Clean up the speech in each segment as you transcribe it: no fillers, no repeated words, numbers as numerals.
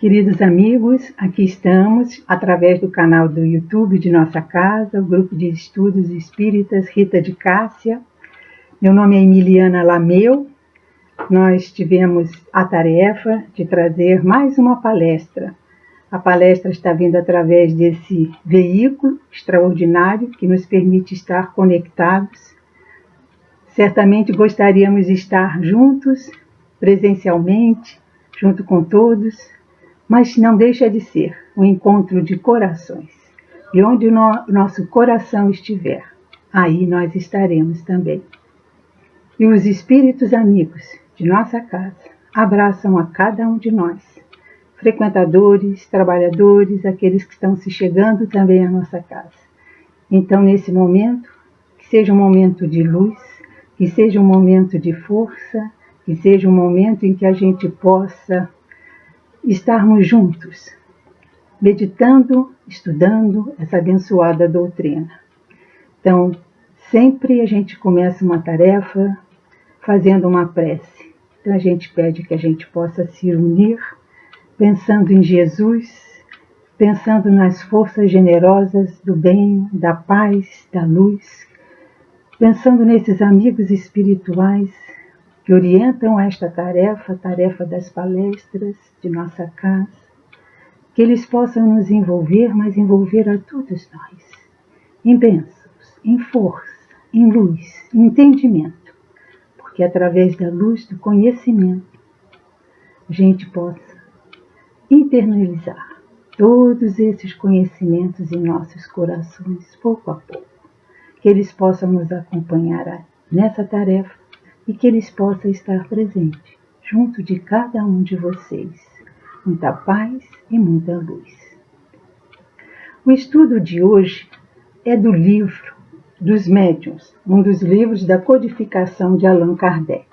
Queridos amigos, aqui estamos, através do canal do YouTube de nossa casa, o Grupo de Estudos Espíritas Rita de Cássia. Meu nome é Emiliana Lameu. Nós tivemos a tarefa de trazer mais uma palestra. A palestra está vindo através desse veículo extraordinário que nos permite estar conectados. Certamente gostaríamos de estar juntos, presencialmente, junto com todos, mas não deixa de ser um encontro de corações. E onde nosso coração estiver, aí nós estaremos também. E os espíritos amigos de nossa casa abraçam a cada um de nós, frequentadores, trabalhadores, aqueles que estão se chegando também à nossa casa. Então, nesse momento, que seja um momento de luz, que seja um momento de força, que seja um momento em que a gente possa estarmos juntos, meditando, estudando essa abençoada doutrina. Então, sempre a gente começa uma tarefa fazendo uma prece. Então, a gente pede que a gente possa se unir, pensando em Jesus, pensando nas forças generosas do bem, da paz, da luz, pensando nesses amigos espirituais que orientam esta tarefa, a tarefa das palestras de nossa casa, que eles possam nos envolver, mas envolver a todos nós, em bênçãos, em força, em luz, em entendimento, porque através da luz do conhecimento, a gente possa internalizar todos esses conhecimentos em nossos corações, pouco a pouco, que eles possam nos acompanhar nessa tarefa, e que eles possam estar presentes, junto de cada um de vocês. Muita paz e muita luz. O estudo de hoje é do livro dos Médiuns, um dos livros da codificação de Allan Kardec.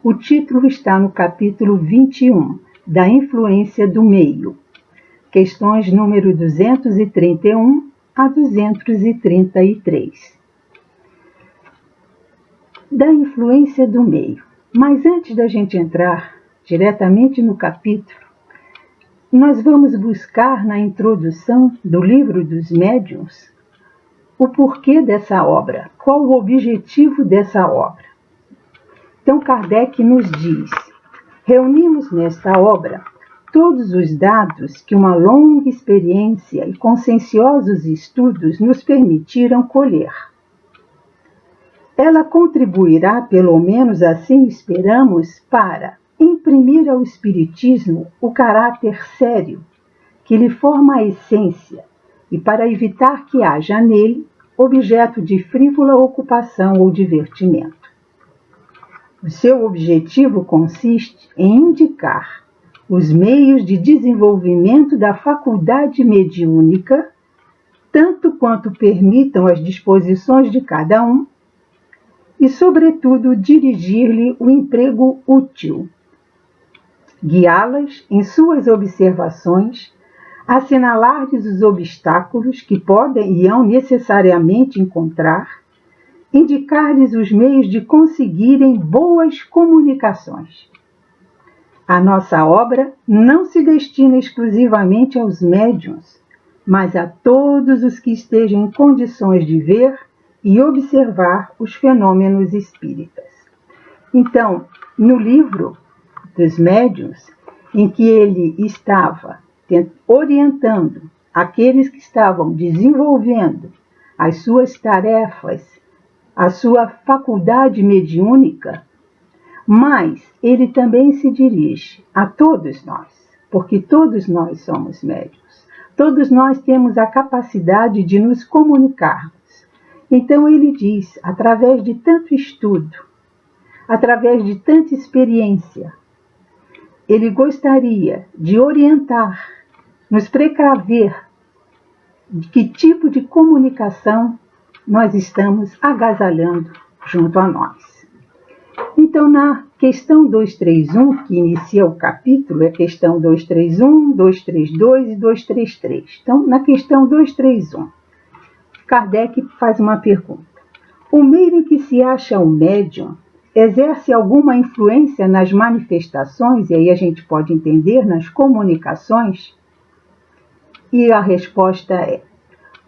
O título está no capítulo 21, da influência do meio, questões número 231 a 233. Da influência do meio. Mas antes da gente entrar diretamente no capítulo, nós vamos buscar na introdução do livro dos Médiuns o porquê dessa obra, qual o objetivo dessa obra. Então Kardec nos diz: reunimos nesta obra todos os dados que uma longa experiência e conscienciosos estudos nos permitiram colher. Ela contribuirá, pelo menos assim esperamos, para imprimir ao Espiritismo o caráter sério que lhe forma a essência e para evitar que haja nele objeto de frívola ocupação ou divertimento. O seu objetivo consiste em indicar os meios de desenvolvimento da faculdade mediúnica, tanto quanto permitam as disposições de cada um, e, sobretudo, dirigir-lhe o emprego útil, guiá-las em suas observações, assinalar-lhes os obstáculos que podem e hão necessariamente encontrar, indicar-lhes os meios de conseguirem boas comunicações. A nossa obra não se destina exclusivamente aos médiuns, mas a todos os que estejam em condições de ver e observar os fenômenos espíritas. Então, no livro dos Médiuns, em que ele estava orientando aqueles que estavam desenvolvendo as suas tarefas, a sua faculdade mediúnica, mas ele também se dirige a todos nós, porque todos nós somos médiuns, todos nós temos a capacidade de nos comunicar. Então ele diz, através de tanto estudo, através de tanta experiência, ele gostaria de orientar, nos precaver de que tipo de comunicação nós estamos agasalhando junto a nós. Então, na questão 231, que inicia o capítulo, é a questão 231, 232 e 233. Então, na questão 231, Kardec faz uma pergunta. O meio em que se acha o médium exerce alguma influência nas manifestações, e aí a gente pode entender nas comunicações? E a resposta é: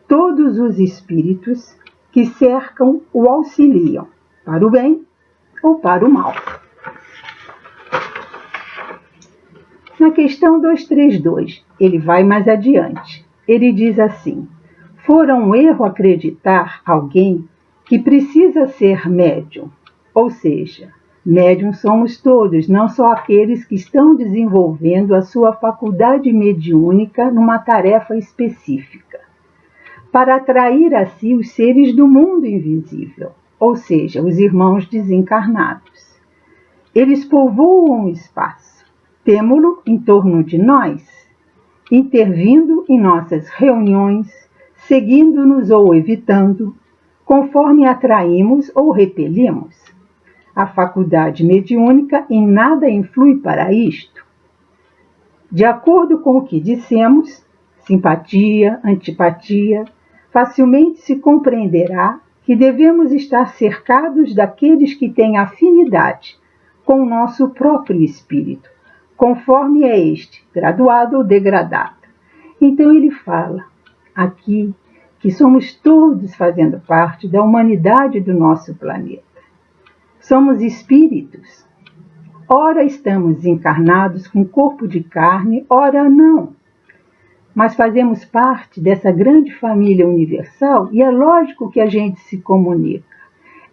todos os espíritos que cercam o auxiliam, para o bem ou para o mal. Na questão 232, ele vai mais adiante. Ele diz assim: fora um erro acreditar alguém que precisa ser médium, ou seja, médium somos todos, não só aqueles que estão desenvolvendo a sua faculdade mediúnica numa tarefa específica, para atrair a si os seres do mundo invisível, ou seja, os irmãos desencarnados. Eles povoam o espaço, temo-lo em torno de nós, intervindo em nossas reuniões, seguindo-nos ou evitando, conforme atraímos ou repelimos. A faculdade mediúnica em nada influi para isto. De acordo com o que dissemos, simpatia, antipatia, facilmente se compreenderá que devemos estar cercados daqueles que têm afinidade com o nosso próprio espírito, conforme é este, graduado ou degradado. Então ele fala aqui que somos todos fazendo parte da humanidade do nosso planeta. Somos espíritos. Ora estamos encarnados com corpo de carne, ora não. Mas fazemos parte dessa grande família universal e é lógico que a gente se comunica.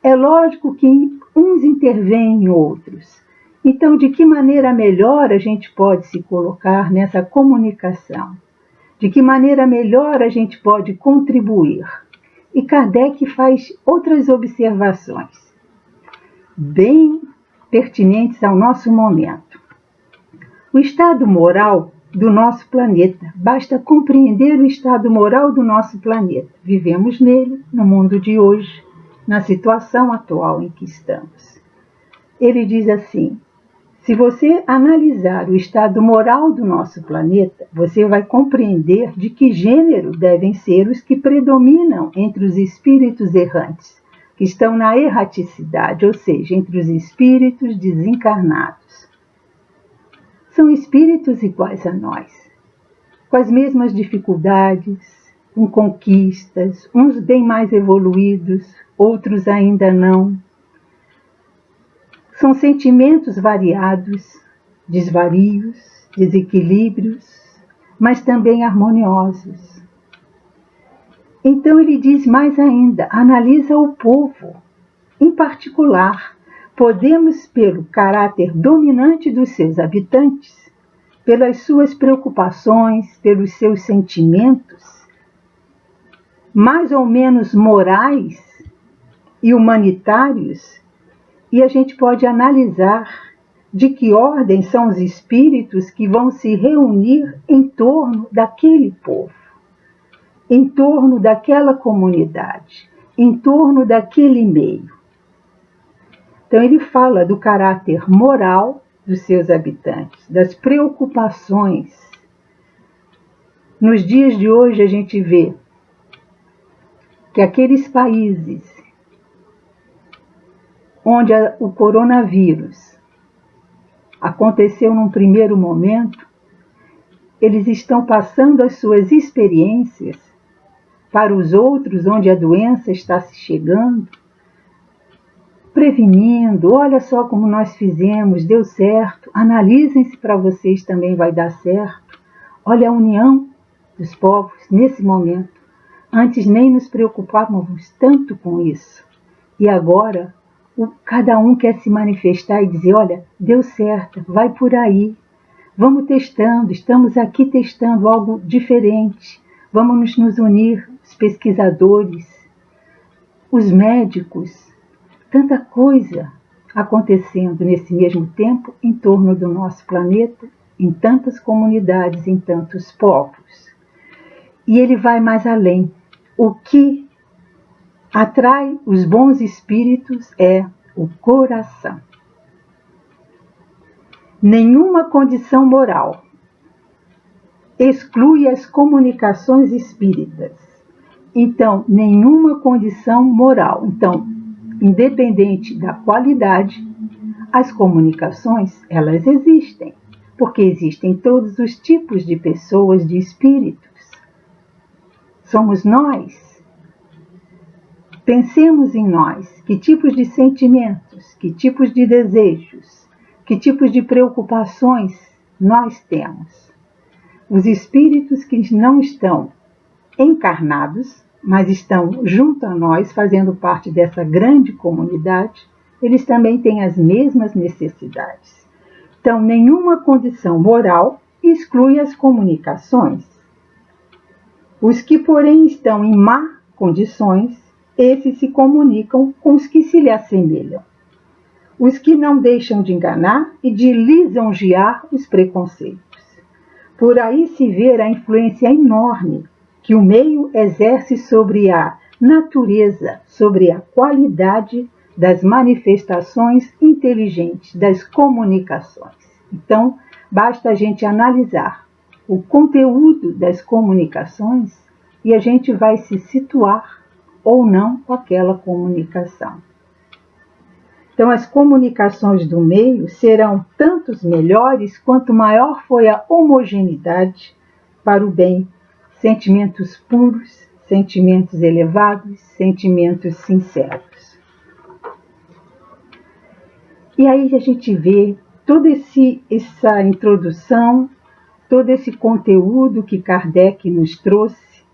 É lógico que uns intervêm em outros. Então, de que maneira melhor a gente pode se colocar nessa comunicação? De que maneira melhor a gente pode contribuir? E Kardec faz outras observações, bem pertinentes ao nosso momento. O estado moral do nosso planeta, basta compreender o estado moral do nosso planeta. Vivemos nele, no mundo de hoje, na situação atual em que estamos. Ele diz assim: se você analisar o estado moral do nosso planeta, você vai compreender de que gênero devem ser os que predominam entre os espíritos errantes, que estão na erraticidade, ou seja, entre os espíritos desencarnados. São espíritos iguais a nós, com as mesmas dificuldades, com conquistas, uns bem mais evoluídos, outros ainda não. São sentimentos variados, desvarios, desequilíbrios, mas também harmoniosos. Então ele diz mais ainda, analisa o povo. Em particular, podemos, pelo caráter dominante dos seus habitantes, pelas suas preocupações, pelos seus sentimentos, mais ou menos morais e humanitários, e a gente pode analisar de que ordem são os espíritos que vão se reunir em torno daquele povo, em torno daquela comunidade, em torno daquele meio. Então ele fala do caráter moral dos seus habitantes, das preocupações. Nos dias de hoje a gente vê que aqueles países onde o coronavírus aconteceu num primeiro momento, eles estão passando as suas experiências para os outros onde a doença está se chegando, prevenindo, olha só como nós fizemos, deu certo, analisem se para vocês também vai dar certo. Olha a união dos povos nesse momento. Antes nem nos preocupávamos tanto com isso. E agora, cada um quer se manifestar e dizer, olha, deu certo, vai por aí. Vamos testando, estamos aqui testando algo diferente. Vamos nos unir, os pesquisadores, os médicos, tanta coisa acontecendo nesse mesmo tempo em torno do nosso planeta, em tantas comunidades, em tantos povos. E ele vai mais além. O que atrai os bons espíritos é o coração. Nenhuma condição moral exclui as comunicações espíritas. Então, nenhuma condição moral. Então, independente da qualidade, as comunicações, elas existem, porque existem todos os tipos de pessoas, de espíritos. Somos nós. Pensemos em nós, que tipos de sentimentos, que tipos de desejos, que tipos de preocupações nós temos. Os espíritos que não estão encarnados, mas estão junto a nós, fazendo parte dessa grande comunidade, eles também têm as mesmas necessidades. Então, nenhuma condição moral exclui as comunicações. Os que, porém, estão em má condições, esses se comunicam com os que se lhe assemelham. Os que não deixam de enganar e de lisonjear os preconceitos. Por aí se vê a influência enorme que o meio exerce sobre a natureza, sobre a qualidade das manifestações inteligentes, das comunicações. Então, basta a gente analisar o conteúdo das comunicações e a gente vai se situar ou não com aquela comunicação. Então, as comunicações do meio serão tantos melhores quanto maior foi a homogeneidade para o bem, sentimentos puros, sentimentos elevados, sentimentos sinceros. E aí a gente vê toda essa introdução, todo esse conteúdo que Kardec nos trouxe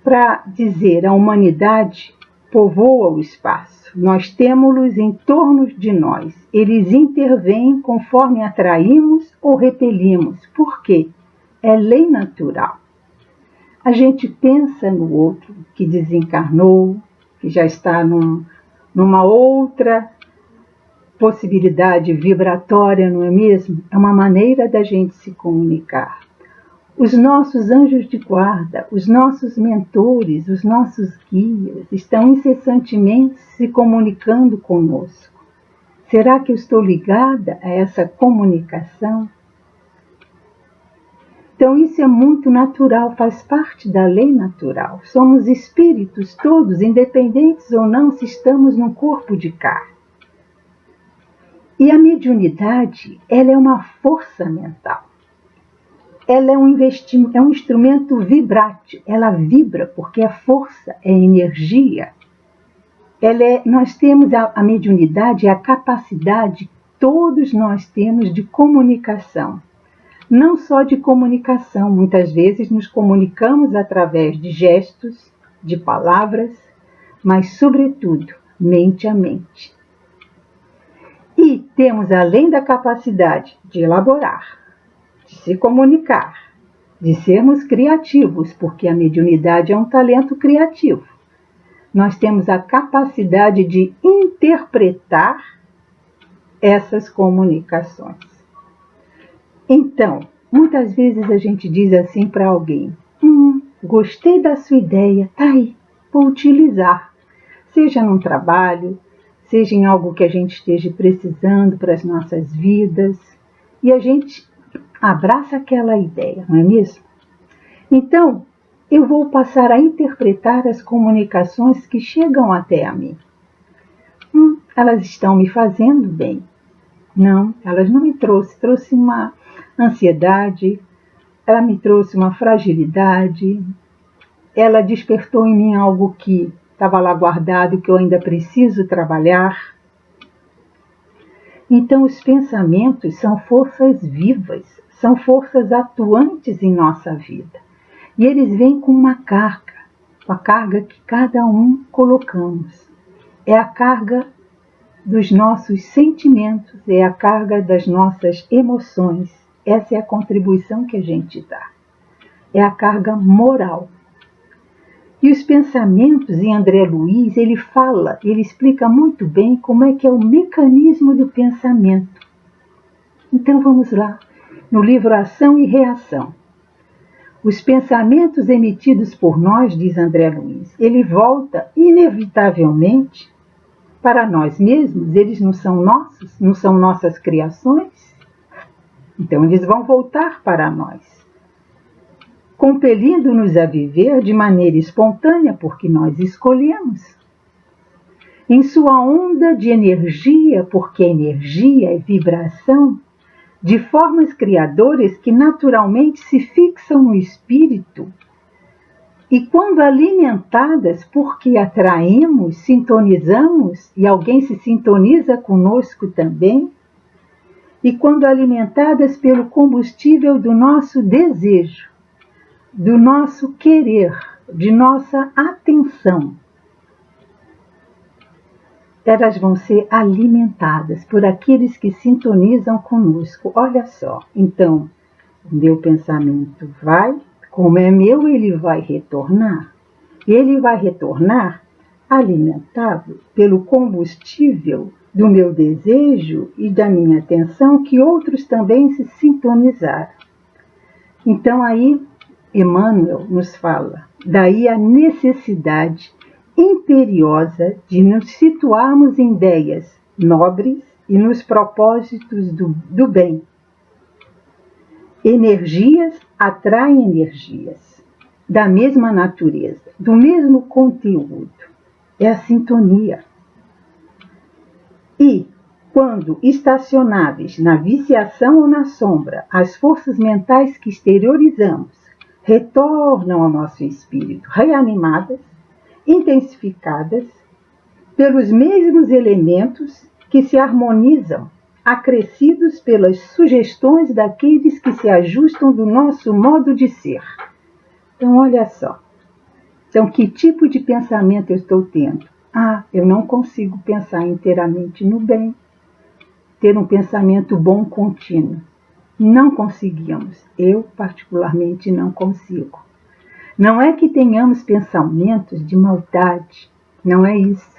para dizer a humanidade povoa o espaço. Nós temos-los em torno de nós. Eles intervêm conforme atraímos ou repelimos. Por quê? É lei natural. A gente pensa no outro que desencarnou, que já está numa outra possibilidade vibratória, não é mesmo? É uma maneira da gente se comunicar. Os nossos anjos de guarda, os nossos mentores, os nossos guias estão incessantemente se comunicando conosco. Será que eu estou ligada a essa comunicação? Então isso é muito natural, faz parte da lei natural. Somos espíritos todos, independentes ou não, se estamos num corpo de carne. E a mediunidade, ela é uma força mental. Ela é um instrumento vibrátil, ela vibra porque é força, é energia. Nós temos a mediunidade, a capacidade, todos nós temos de comunicação. Não só de comunicação, muitas vezes nos comunicamos através de gestos, de palavras, mas sobretudo, mente a mente. E temos, além da capacidade de elaborar, de se comunicar, de sermos criativos, porque a mediunidade é um talento criativo. Nós temos a capacidade de interpretar essas comunicações. Então, muitas vezes a gente diz assim para alguém, gostei da sua ideia, tá aí, vou utilizar. Seja num trabalho, seja em algo que a gente esteja precisando para as nossas vidas, e a gente abraça aquela ideia, não é mesmo? Então, eu vou passar a interpretar as comunicações que chegam até a mim. Elas estão me fazendo bem? Não, elas não me trouxe uma ansiedade, ela me trouxe uma fragilidade, ela despertou em mim algo que estava lá guardado, que eu ainda preciso trabalhar. Então, os pensamentos são forças vivas, são forças atuantes em nossa vida. E eles vêm com uma carga, com a carga que cada um colocamos. É a carga dos nossos sentimentos, é a carga das nossas emoções. Essa é a contribuição que a gente dá. É a carga moral. E os pensamentos, em André Luiz, ele explica muito bem como é que é o mecanismo do pensamento. Então vamos lá, no livro Ação e Reação. Os pensamentos emitidos por nós, diz André Luiz, ele volta inevitavelmente para nós mesmos, eles não são nossos, não são nossas criações, então eles vão voltar para nós, compelindo-nos a viver de maneira espontânea, porque nós escolhemos. em sua onda de energia, porque energia é vibração, de formas criadoras que naturalmente se fixam no espírito e, quando alimentadas, porque atraímos, sintonizamos e alguém se sintoniza conosco também, e quando alimentadas pelo combustível do nosso desejo, do nosso querer, de nossa atenção, elas vão ser alimentadas por aqueles que sintonizam conosco. Olha só, então, o meu pensamento vai, como é meu, ele vai retornar. E ele vai retornar alimentado pelo combustível do meu desejo e da minha atenção, que outros também se sintonizaram. Então aí, Emmanuel nos fala, daí a necessidade imperiosa de nos situarmos em ideias nobres e nos propósitos do bem. Energias atraem energias da mesma natureza, do mesmo conteúdo. É a sintonia. E, quando estacionáveis na viciação ou na sombra, as forças mentais que exteriorizamos retornam ao nosso espírito reanimadas, intensificadas pelos mesmos elementos que se harmonizam, acrescidos pelas sugestões daqueles que se ajustam do nosso modo de ser. Então, olha só. Então, que tipo de pensamento eu estou tendo? Eu não consigo pensar inteiramente no bem, ter um pensamento bom contínuo. Não conseguimos. Eu, particularmente, não consigo. Não é que tenhamos pensamentos de maldade, não é isso.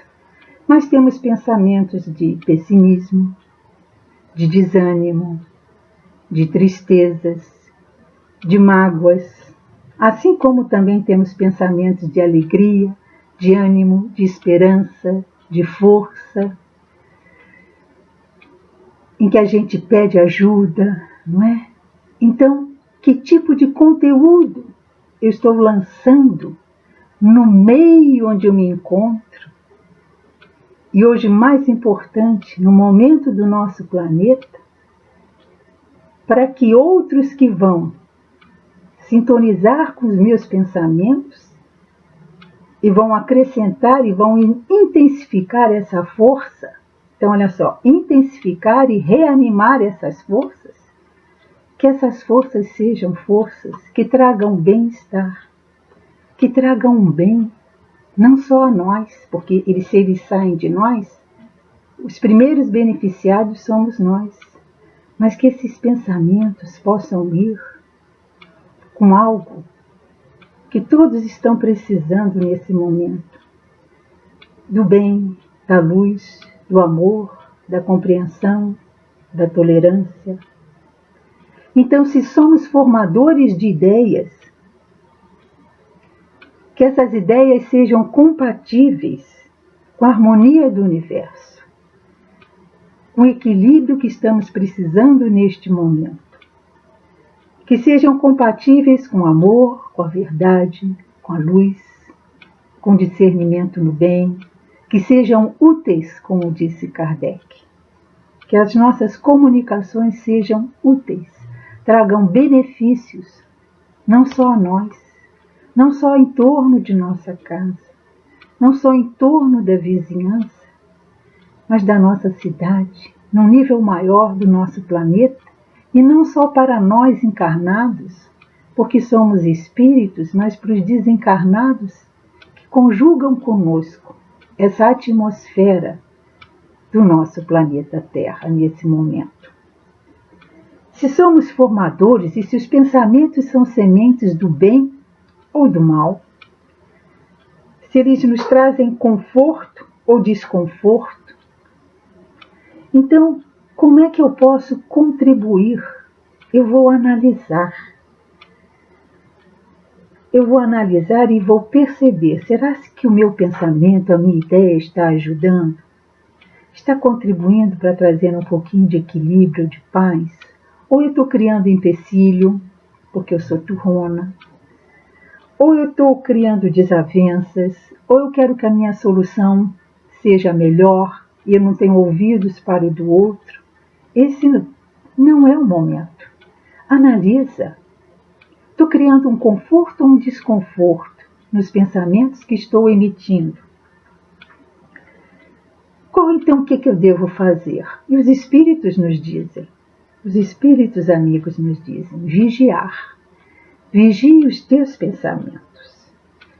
Mas temos pensamentos de pessimismo, de desânimo, de tristezas, de mágoas, assim como também temos pensamentos de alegria, de ânimo, de esperança, de força, em que a gente pede ajuda, não é? Então, que tipo de conteúdo eu estou lançando no meio onde eu me encontro? E hoje, mais importante, no momento do nosso planeta, para que outros que vão sintonizar com os meus pensamentos e vão acrescentar e vão intensificar essa força. Então, olha só, intensificar e reanimar essas forças, que essas forças sejam forças que tragam bem-estar, que tragam um bem, não só a nós, porque se eles saem de nós, os primeiros beneficiados somos nós, mas que esses pensamentos possam ir com algo que todos estão precisando nesse momento, do bem, da luz, do amor, da compreensão, da tolerância. Então, se somos formadores de ideias, que essas ideias sejam compatíveis com a harmonia do universo, com o equilíbrio que estamos precisando neste momento. Que sejam compatíveis com o amor, com a verdade, com a luz, com o discernimento no bem, que sejam úteis, como disse Kardec. Que as nossas comunicações sejam úteis, tragam benefícios, não só a nós, não só em torno de nossa casa, não só em torno da vizinhança, mas da nossa cidade, num nível maior do nosso planeta, e não só para nós encarnados, porque somos espíritos, mas para os desencarnados que conjugam conosco essa atmosfera do nosso planeta Terra nesse momento. Se somos formadores e se os pensamentos são sementes do bem ou do mal, se eles nos trazem conforto ou desconforto, então, como é que eu posso contribuir? Eu vou analisar. Eu vou analisar e vou perceber, será que o meu pensamento, a minha ideia está ajudando? Está contribuindo para trazer um pouquinho de equilíbrio, de paz? Ou eu estou criando empecilho, porque eu sou turrona? Ou eu estou criando desavenças? Ou eu quero que a minha solução seja melhor e eu não tenho ouvidos para o do outro. Esse não é o momento. Analisa. Estou criando um conforto ou um desconforto nos pensamentos que estou emitindo? Qual então o que eu devo fazer? E os espíritos nos dizem, os espíritos amigos nos dizem, vigiar. Vigie os teus pensamentos.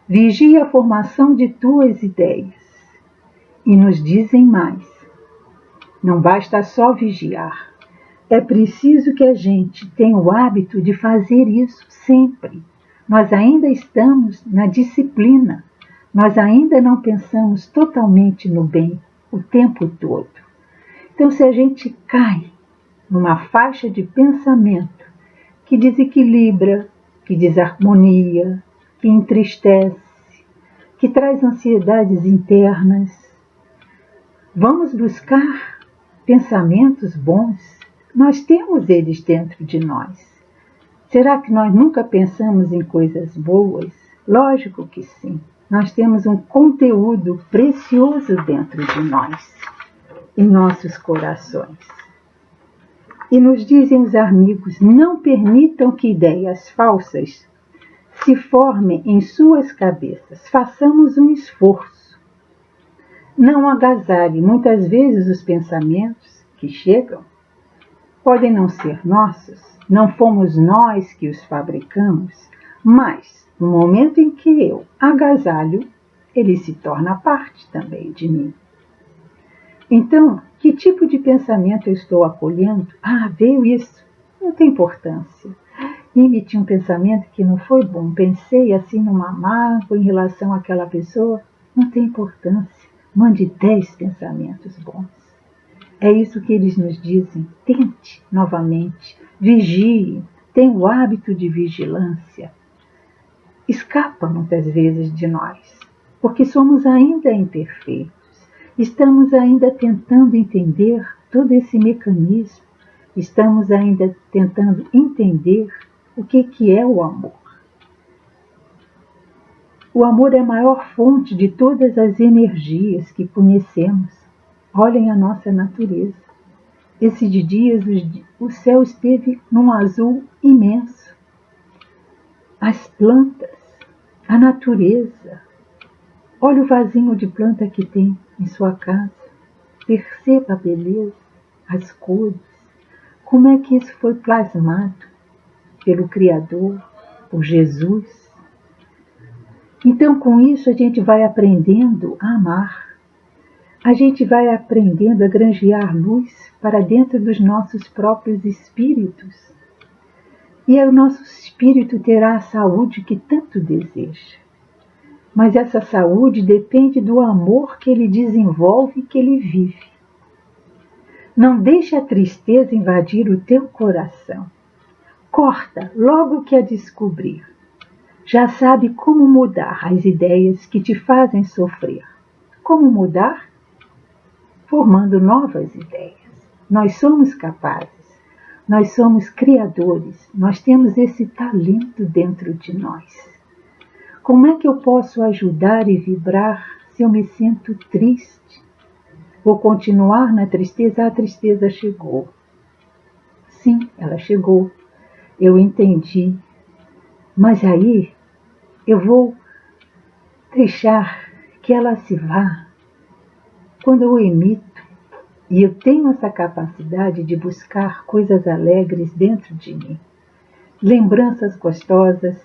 Vigie a formação de tuas ideias. E nos dizem mais. Não basta só vigiar. É preciso que a gente tenha o hábito de fazer isso sempre. Nós ainda estamos na disciplina. Nós ainda não pensamos totalmente no bem o tempo todo. Então, se a gente cai numa faixa de pensamento que desequilibra, que desarmonia, que entristece, que traz ansiedades internas, vamos buscar pensamentos bons. Nós temos eles dentro de nós. Será que nós nunca pensamos em coisas boas? Lógico que sim. Nós temos um conteúdo precioso dentro de nós, em nossos corações. E nos dizem os amigos, não permitam que ideias falsas se formem em suas cabeças. Façamos um esforço. Não agasalhe. Muitas vezes os pensamentos que chegam podem não ser nossos, não fomos nós que os fabricamos, mas no momento em que eu agasalho, ele se torna parte também de mim. Então, que tipo de pensamento eu estou acolhendo? Ah, veio isso, não tem importância. Emiti um pensamento que não foi bom, pensei assim numa mágoa em relação àquela pessoa, não tem importância. Mande 10 pensamentos bons. É isso que eles nos dizem. Tente novamente, vigie, tenha o hábito de vigilância. Escapa muitas vezes de nós, porque somos ainda imperfeitos. Estamos ainda tentando entender todo esse mecanismo. Estamos ainda tentando entender o que é o amor. O amor é a maior fonte de todas as energias que conhecemos. Olhem a nossa natureza. Esses dias o céu esteve num azul imenso. As plantas, a natureza. Olha o vasinho de planta que tem em sua casa. Perceba a beleza, as cores. Como é que isso foi plasmado pelo Criador, por Jesus? Então, com isso, a gente vai aprendendo a amar. A gente vai aprendendo a granjear luz para dentro dos nossos próprios espíritos. E aí o nosso espírito terá a saúde que tanto deseja. Mas essa saúde depende do amor que ele desenvolve e que ele vive. Não deixe a tristeza invadir o teu coração. Corta logo que a descobrir. Já sabe como mudar as ideias que te fazem sofrer. Como mudar? Formando novas ideias. Nós somos capazes. Nós somos criadores, nós temos esse talento dentro de nós. Como é que eu posso ajudar e vibrar se eu me sinto triste? Vou continuar na tristeza? A tristeza chegou. Sim, ela chegou. Eu entendi. Mas aí eu vou deixar que ela se vá. Quando eu emito, e eu tenho essa capacidade de buscar coisas alegres dentro de mim. Lembranças gostosas,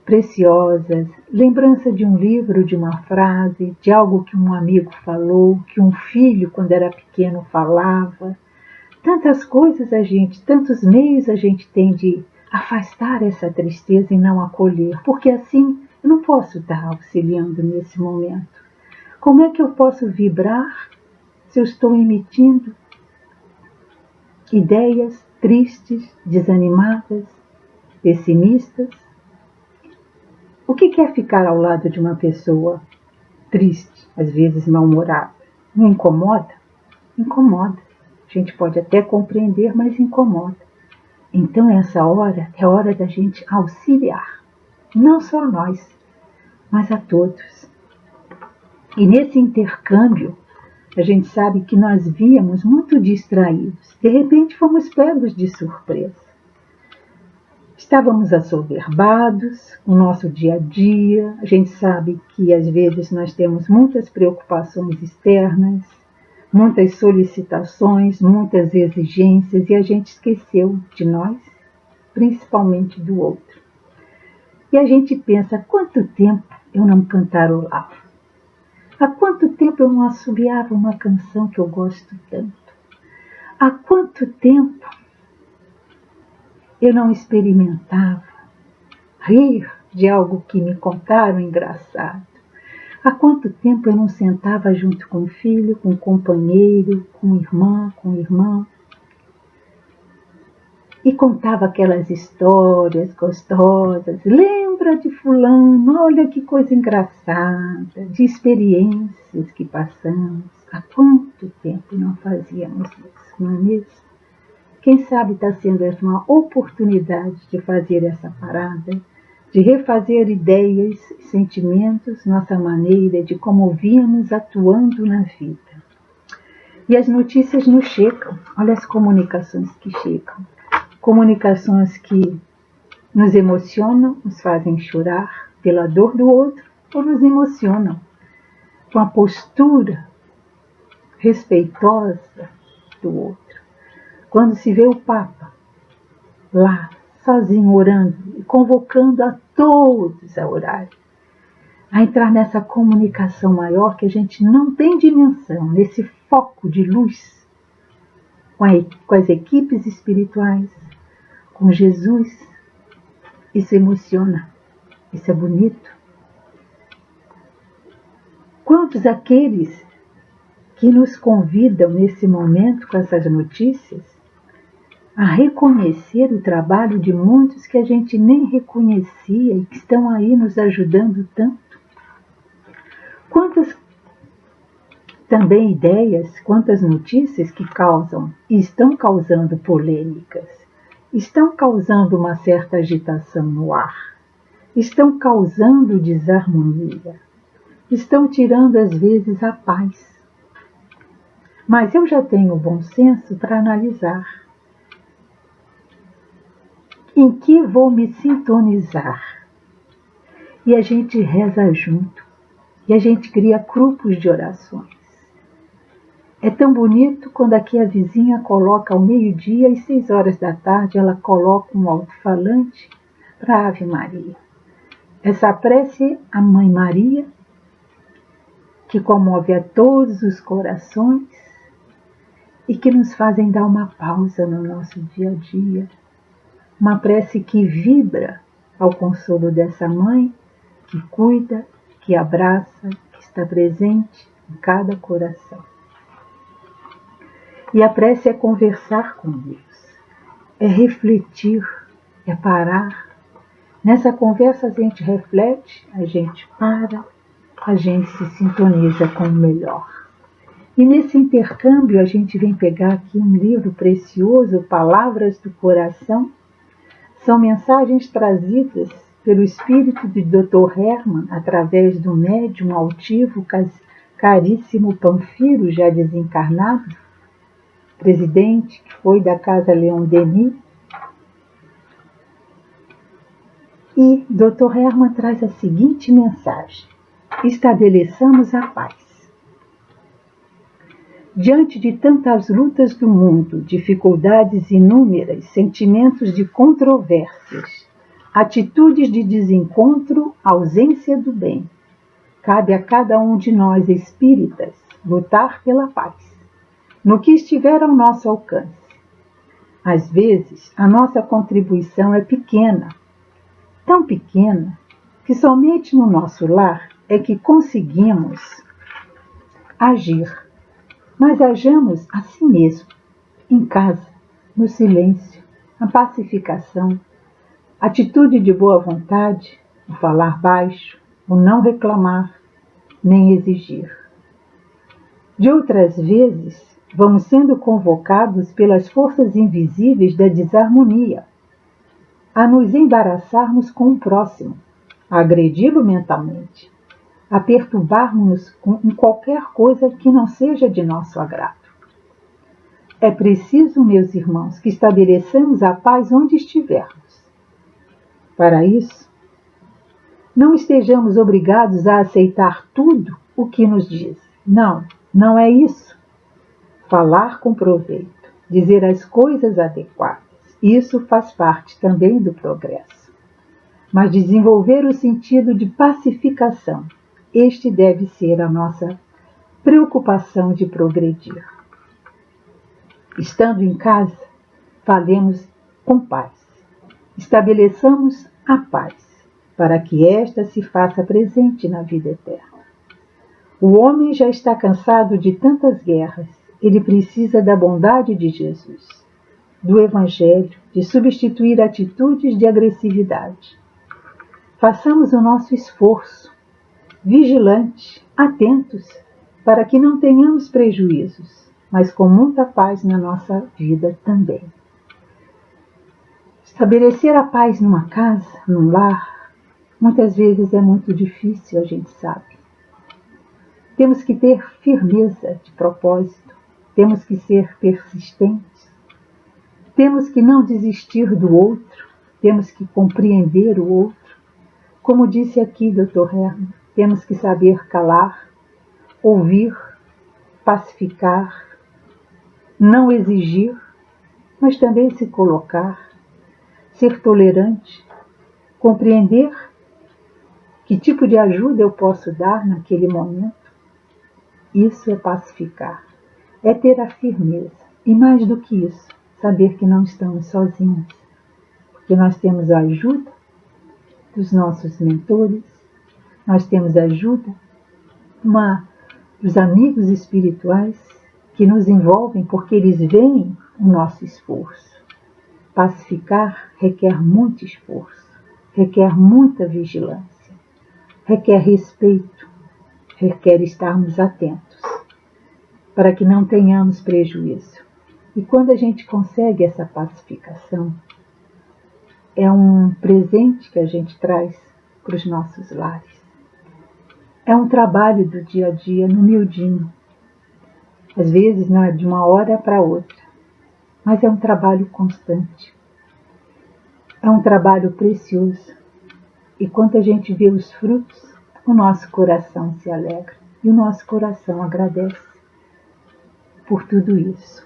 preciosas, lembrança de um livro, de uma frase, de algo que um amigo falou, que um filho, quando era pequeno, falava. Tantas coisas tantos meios a gente tem de afastar essa tristeza e não acolher, porque assim eu não posso estar auxiliando nesse momento. Como é que eu posso vibrar se eu estou emitindo ideias tristes, desanimadas, pessimistas? O que é ficar ao lado de uma pessoa triste, às vezes mal-humorada? Não incomoda? Incomoda. A gente pode até compreender, mas incomoda. Então essa hora é hora da gente auxiliar, não só a nós, mas a todos. E nesse intercâmbio, a gente sabe que nós víamos muito distraídos. De repente fomos pegos de surpresa. Estávamos assoberbados com o nosso dia a dia. A gente sabe que às vezes nós temos muitas preocupações externas, muitas solicitações, muitas exigências, e a gente esqueceu de nós, principalmente do outro. E a gente pensa, quanto tempo eu não cantarolava? Há quanto tempo eu não assobiava uma canção que eu gosto tanto? Há quanto tempo eu não experimentava rir de algo que me contaram engraçado? Há quanto tempo eu não sentava junto com o filho, com o companheiro, com irmã, com irmã, e contava aquelas histórias gostosas. Lembra de fulano, olha que coisa engraçada, de experiências que passamos. Há quanto tempo não fazíamos isso, não é mesmo? Quem sabe está sendo essa uma oportunidade de fazer essa parada, de refazer ideias, sentimentos, nossa maneira de como víamos atuando na vida. E as notícias nos chegam, olha as comunicações que chegam. Comunicações que nos emocionam, nos fazem chorar pela dor do outro, ou nos emocionam com a postura respeitosa do outro. Quando se vê o Papa lá, sozinho orando e convocando a todos a orar, a entrar nessa comunicação maior que a gente não tem dimensão, nesse foco de luz com as equipes espirituais, com Jesus, isso emociona, isso é bonito. Quantos aqueles que nos convidam nesse momento com essas notícias a reconhecer o trabalho de muitos que a gente nem reconhecia e que estão aí nos ajudando tanto? Quantas também ideias, quantas notícias que causam e estão causando polêmicas, estão causando uma certa agitação no ar, estão causando desarmonia, estão tirando às vezes a paz. Mas eu já tenho bom senso para analisar em que vou me sintonizar. E a gente reza junto, e a gente cria grupos de orações. É tão bonito quando aqui a vizinha coloca ao meio-dia e 6 horas da tarde, ela coloca um alto-falante para a Ave Maria. Essa prece à Mãe Maria, que comove a todos os corações e que nos fazem dar uma pausa no nosso dia a dia. Uma prece que vibra ao consolo dessa mãe, que cuida, que abraça, que está presente em cada coração. E a prece é conversar com Deus, é refletir, é parar. Nessa conversa a gente reflete, a gente para, a gente se sintoniza com o melhor. E nesse intercâmbio a gente vem pegar aqui um livro precioso, Palavras do Coração. São mensagens trazidas pelo espírito de Dr. Hermann através do médium altivo caríssimo Panfiro, já desencarnado, presidente que foi da Casa Leon Denis. E Dr. Hermann traz a seguinte mensagem: estabeleçamos a paz. Diante de tantas lutas do mundo, dificuldades inúmeras, sentimentos de controvérsias, atitudes de desencontro, ausência do bem, cabe a cada um de nós espíritas lutar pela paz, no que estiver ao nosso alcance. Às vezes, a nossa contribuição é pequena, tão pequena, que somente no nosso lar é que conseguimos agir. Mas hajamos a si mesmo, em casa, no silêncio, a pacificação, atitude de boa vontade, o falar baixo, o não reclamar, nem exigir. De outras vezes, vamos sendo convocados pelas forças invisíveis da desarmonia a nos embaraçarmos com o próximo, a agredi-lo mentalmente, a perturbarmos-nos em qualquer coisa que não seja de nosso agrado. É preciso, meus irmãos, que estabeleçamos a paz onde estivermos. Para isso, não estejamos obrigados a aceitar tudo o que nos diz. Não é isso. Falar com proveito, dizer as coisas adequadas, isso faz parte também do progresso. Mas desenvolver o sentido de pacificação, este deve ser a nossa preocupação de progredir. Estando em casa, falemos com paz. Estabeleçamos a paz, para que esta se faça presente na vida eterna. O homem já está cansado de tantas guerras. Ele precisa da bondade de Jesus, do Evangelho, de substituir atitudes de agressividade. Façamos o nosso esforço, vigilantes, atentos, para que não tenhamos prejuízos, mas com muita paz na nossa vida também. Estabelecer a paz numa casa, num lar, muitas vezes é muito difícil, a gente sabe. Temos que ter firmeza de propósito, temos que ser persistentes, temos que não desistir do outro, temos que compreender o outro. Como disse aqui Dr. Herman, temos que saber calar, ouvir, pacificar, não exigir, mas também se colocar, ser tolerante, compreender que tipo de ajuda eu posso dar naquele momento. Isso é pacificar, é ter a firmeza. E mais do que isso, saber que não estamos sozinhos, porque nós temos a ajuda dos nossos mentores, nós temos a ajuda dos amigos espirituais que nos envolvem porque eles veem o nosso esforço. Pacificar requer muito esforço, requer muita vigilância, requer respeito, requer estarmos atentos, para que não tenhamos prejuízo. E quando a gente consegue essa pacificação, é um presente que a gente traz para os nossos lares. É um trabalho do dia a dia, no miudinho. Às vezes não é de uma hora para outra, mas é um trabalho constante. É um trabalho precioso. E quando a gente vê os frutos, o nosso coração se alegra e o nosso coração agradece por tudo isso.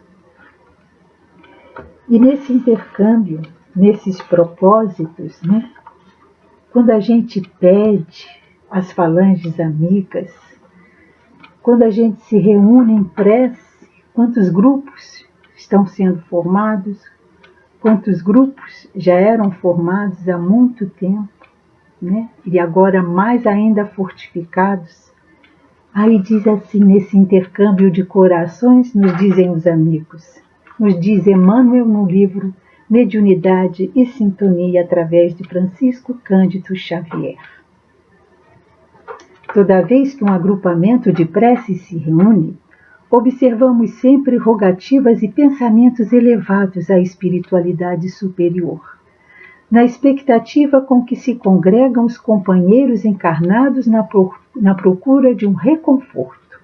E nesse intercâmbio, nesses propósitos, quando a gente pede as falanges amigas, quando a gente se reúne em prece, quantos grupos estão sendo formados, quantos grupos já eram formados há muito tempo, e agora mais ainda fortificados. Aí diz assim, nesse intercâmbio de corações, nos dizem os amigos, nos diz Emmanuel no livro Mediunidade e Sintonia, através de Francisco Cândido Xavier. Toda vez que um agrupamento de preces se reúne, observamos sempre rogativas e pensamentos elevados à espiritualidade superior, na expectativa com que se congregam os companheiros encarnados na procura de um reconforto.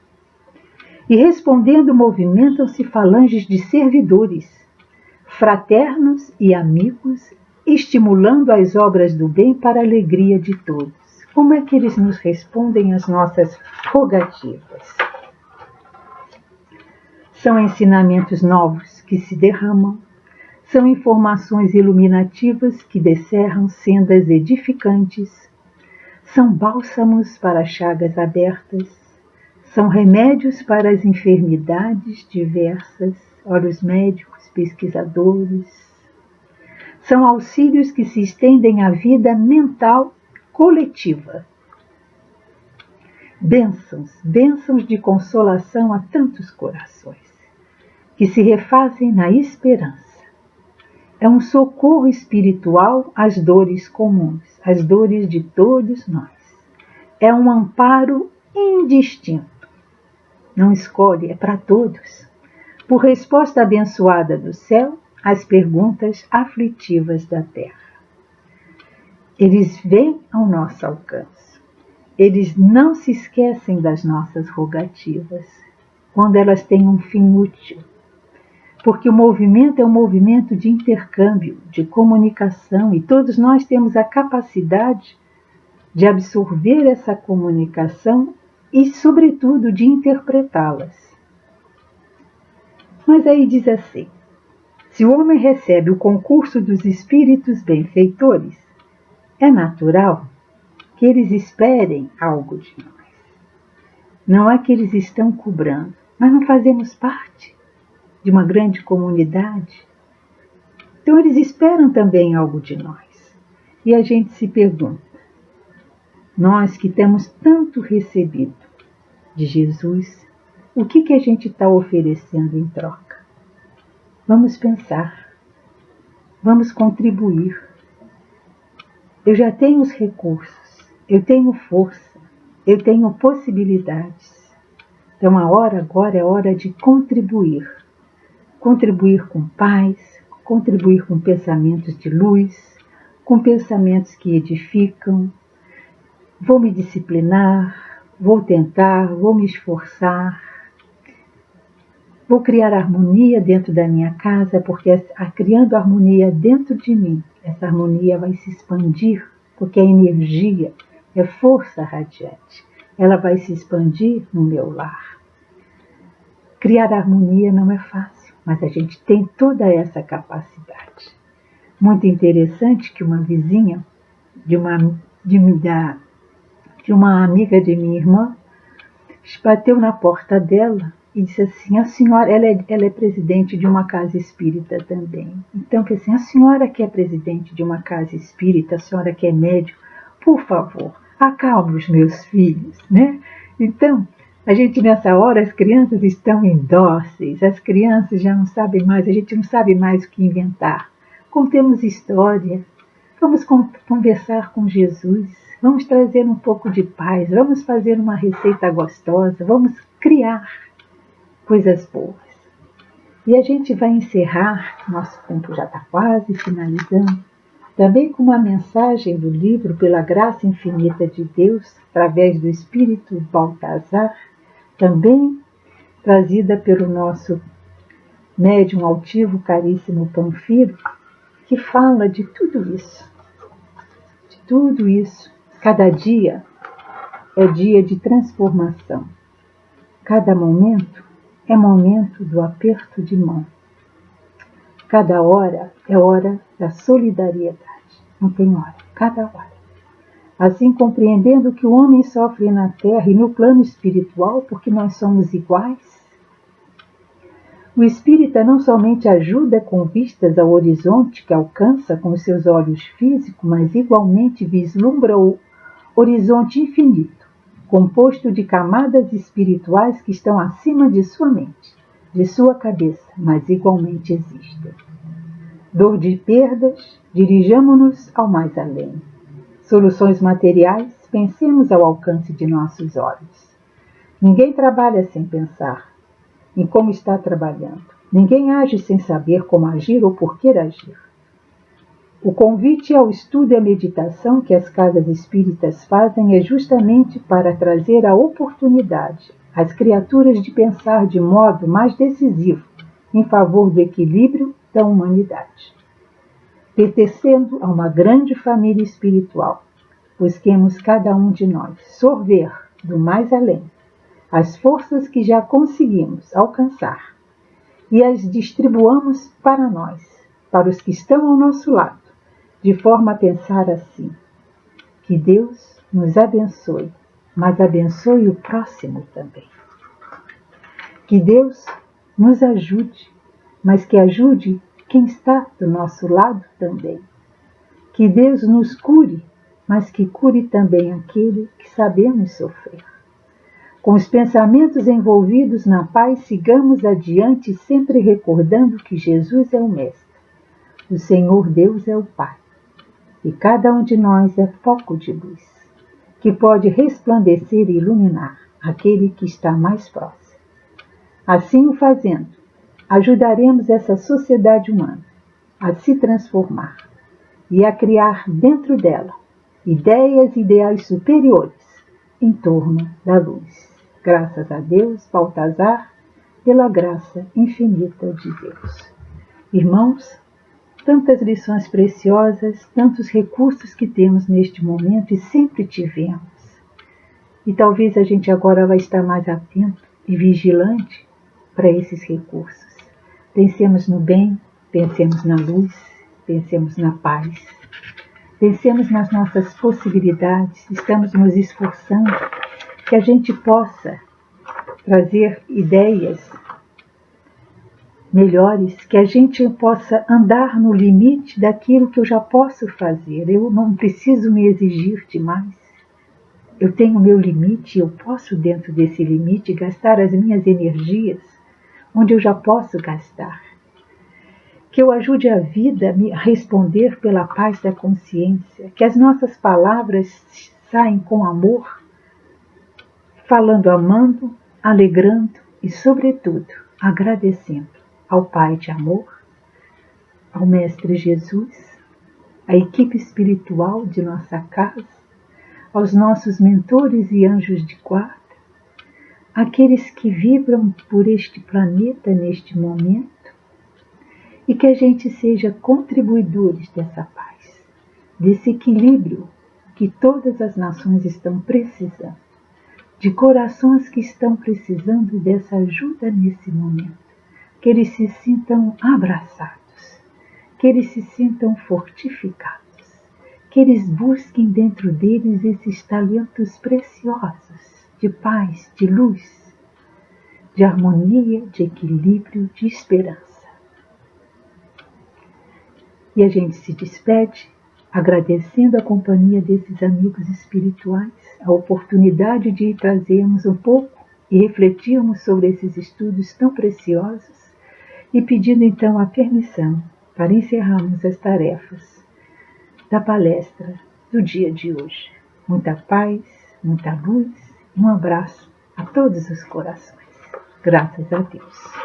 E respondendo movimentam-se falanges de servidores, fraternos e amigos, estimulando as obras do bem para a alegria de todos. Como é que eles nos respondem às nossas rogativas? São ensinamentos novos que se derramam, são informações iluminativas que descerram sendas edificantes, são bálsamos para chagas abertas, são remédios para as enfermidades diversas, olha os médicos, pesquisadores, são auxílios que se estendem à vida mental coletiva. Bênçãos de consolação a tantos corações, que se refazem na esperança. É um socorro espiritual às dores comuns, às dores de todos nós. É um amparo indistinto. Não escolhe, é para todos. Por resposta abençoada do céu às perguntas aflitivas da terra. Eles vêm ao nosso alcance. eles não se esquecem das nossas rogativas, quando elas têm um fim útil. Porque o movimento é um movimento de intercâmbio, de comunicação, e todos nós temos a capacidade de absorver essa comunicação e, sobretudo, de interpretá-las. Mas aí diz assim: se o homem recebe o concurso dos espíritos benfeitores, é natural que eles esperem algo de nós. Não é que eles estão cobrando, mas não fazemos parte de uma grande comunidade. Então eles esperam também algo de nós. E a gente se pergunta, nós que temos tanto recebido de Jesus, o que a gente está oferecendo em troca? Vamos pensar, vamos contribuir. Eu já tenho os recursos, eu tenho força, eu tenho possibilidades. Então agora é hora de contribuir. Contribuir com paz, contribuir com pensamentos de luz, com pensamentos que edificam. Vou me disciplinar, vou tentar, vou me esforçar. Vou criar harmonia dentro da minha casa, porque criando harmonia dentro de mim, essa harmonia vai se expandir, porque a energia é força radiante. Ela vai se expandir no meu lar. Criar harmonia não é fácil, mas a gente tem toda essa capacidade. Muito interessante que uma vizinha de uma amiga de minha irmã bateu na porta dela e disse assim: a senhora, ela é presidente de uma casa espírita também. Então, que assim, a senhora que é presidente de uma casa espírita, a senhora que é médium, por favor, acalme os meus filhos, né? Então, a gente nessa hora, as crianças estão indóceis, as crianças já não sabem mais, a gente não sabe mais o que inventar. Contemos história, vamos conversar com Jesus, vamos trazer um pouco de paz, vamos fazer uma receita gostosa, vamos criar coisas boas. E a gente vai encerrar, nosso tempo já está quase finalizando, também com uma mensagem do livro Pela Graça Infinita de Deus, através do Espírito Baltazar, também trazida pelo nosso médium altivo, caríssimo Panfiro, que fala de tudo isso. De tudo isso. Cada dia é dia de transformação. Cada momento é momento do aperto de mão. Cada hora é hora da solidariedade. Não tem hora, cada hora. Assim, compreendendo que o homem sofre na terra e no plano espiritual porque nós somos iguais, o espírita não somente ajuda com vistas ao horizonte que alcança com os seus olhos físicos, mas igualmente vislumbra o horizonte infinito, composto de camadas espirituais que estão acima de sua mente, de sua cabeça, mas igualmente existem. Dor de perdas, dirijamo-nos ao mais além. Soluções materiais, pensemos ao alcance de nossos olhos. Ninguém trabalha sem pensar em como está trabalhando. Ninguém age sem saber como agir ou por que agir. O convite ao estudo e à meditação que as casas espíritas fazem é justamente para trazer a oportunidade às criaturas de pensar de modo mais decisivo em favor do equilíbrio da humanidade. Pertencendo a uma grande família espiritual, busquemos cada um de nós sorver do mais além as forças que já conseguimos alcançar e as distribuamos para nós, para os que estão ao nosso lado, de forma a pensar assim: que Deus nos abençoe, mas abençoe o próximo também. Que Deus nos ajude, mas que ajude quem está do nosso lado também. Que Deus nos cure, mas que cure também aquele que sabemos sofrer. Com os pensamentos envolvidos na paz, sigamos adiante, sempre recordando que Jesus é o Mestre, o Senhor Deus é o Pai, e cada um de nós é foco de luz, que pode resplandecer e iluminar aquele que está mais próximo. Assim o fazendo, ajudaremos essa sociedade humana a se transformar e a criar dentro dela ideias e ideais superiores em torno da luz. Graças a Deus, Baltazar, pela graça infinita de Deus. Irmãos, tantas lições preciosas, tantos recursos que temos neste momento e sempre tivemos. E talvez a gente agora vai estar mais atento e vigilante para esses recursos. Pensemos no bem, pensemos na luz, pensemos na paz. Pensemos nas nossas possibilidades, estamos nos esforçando que a gente possa trazer ideias melhores, que a gente possa andar no limite daquilo que eu já posso fazer. Eu não preciso me exigir demais. Eu tenho meu limite, eu posso dentro desse limite gastar as minhas energias onde eu já posso gastar. Que eu ajude a vida a me responder pela paz da consciência, que as nossas palavras saem com amor, falando amando, alegrando e, sobretudo, agradecendo ao Pai de amor, ao Mestre Jesus, à equipe espiritual de nossa casa, aos nossos mentores e anjos de guarda, aqueles que vibram por este planeta neste momento, e que a gente seja contribuidores dessa paz, desse equilíbrio que todas as nações estão precisando, de corações que estão precisando dessa ajuda nesse momento, que eles se sintam abraçados, que eles se sintam fortificados, que eles busquem dentro deles esses talentos preciosos de paz, de luz, de harmonia, de equilíbrio, de esperança. E a gente se despede agradecendo a companhia desses amigos espirituais, a oportunidade de trazermos um pouco e refletirmos sobre esses estudos tão preciosos e pedindo então a permissão para encerrarmos as tarefas da palestra do dia de hoje. Muita paz, muita luz, um abraço a todos os corações. Graças a Deus.